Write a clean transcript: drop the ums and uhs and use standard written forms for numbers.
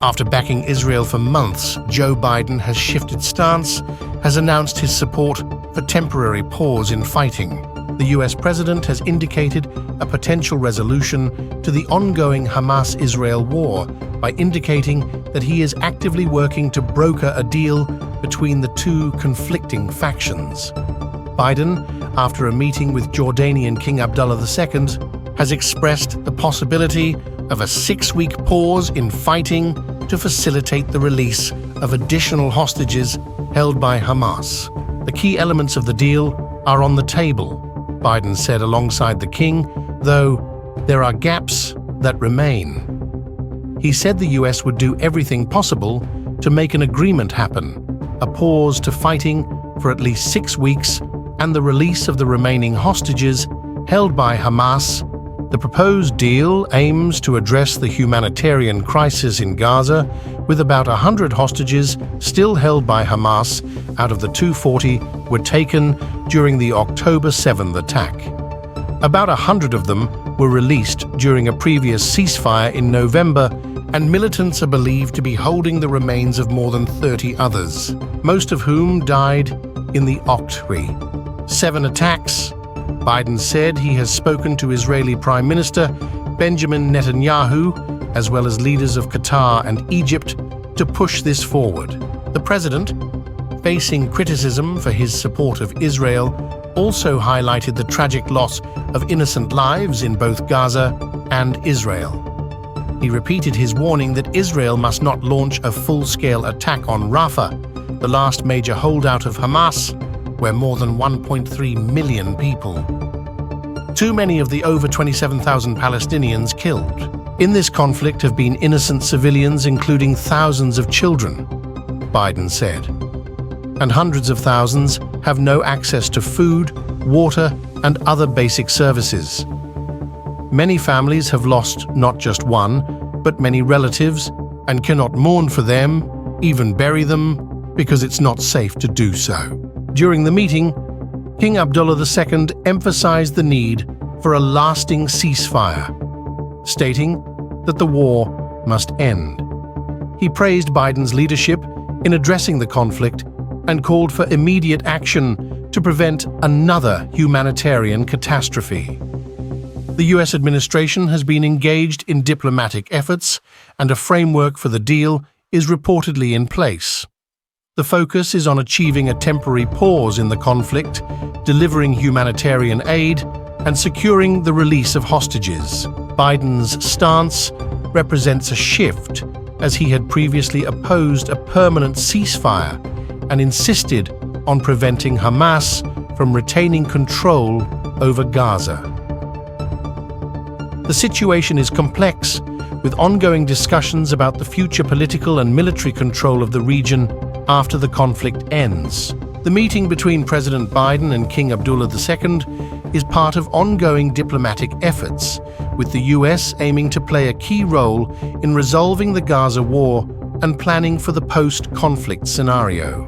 After backing Israel for months, Joe Biden has shifted stance, has announced his support for temporary pause in fighting. The US president has indicated a potential resolution to the ongoing Hamas-Israel war by indicating that he is actively working to broker a deal between the two conflicting factions. Biden, after a meeting with Jordanian King Abdullah II, has expressed the possibility of a 6-week pause in fighting to facilitate the release of additional hostages held by Hamas. The key elements of the deal are on the table, Biden said alongside the king, though there are gaps that remain. He said the US would do everything possible to make an agreement happen, a pause to fighting for at least 6 weeks and the release of the remaining hostages held by Hamas. The proposed deal aims to address the humanitarian crisis in Gaza, with about 100 hostages still held by Hamas out of the 240 were taken during the October 7th attack. About 100 of them were released during a previous ceasefire in November, and militants are believed to be holding the remains of more than 30 others, most of whom died in the October 7 attacks. Biden said he has spoken to Israeli Prime Minister Benjamin Netanyahu, as well as leaders of Qatar and Egypt, to push this forward. The president, facing criticism for his support of Israel, also highlighted the tragic loss of innocent lives in both Gaza and Israel. He repeated his warning that Israel must not launch a full-scale attack on Rafah, the last major holdout of Hamas, where more than 1.3 million people. Too many of the over 27,000 Palestinians killed in this conflict have been innocent civilians, including thousands of children, Biden said. And hundreds of thousands have no access to food, water, and other basic services. Many families have lost not just one, but many relatives, and cannot mourn for them, even bury them, because it's not safe to do so. During the meeting, King Abdullah II emphasized the need for a lasting ceasefire, stating that the war must end. He praised Biden's leadership in addressing the conflict and called for immediate action to prevent another humanitarian catastrophe. The US administration has been engaged in diplomatic efforts, and a framework for the deal is reportedly in place. The focus is on achieving a temporary pause in the conflict, delivering humanitarian aid, and securing the release of hostages. Biden's stance represents a shift, as he had previously opposed a permanent ceasefire and insisted on preventing Hamas from retaining control over Gaza. The situation is complex, with ongoing discussions about the future political and military control of the region after the conflict ends. The meeting between President Biden and King Abdullah II is part of ongoing diplomatic efforts, with the US aiming to play a key role in resolving the Gaza war and planning for the post-conflict scenario.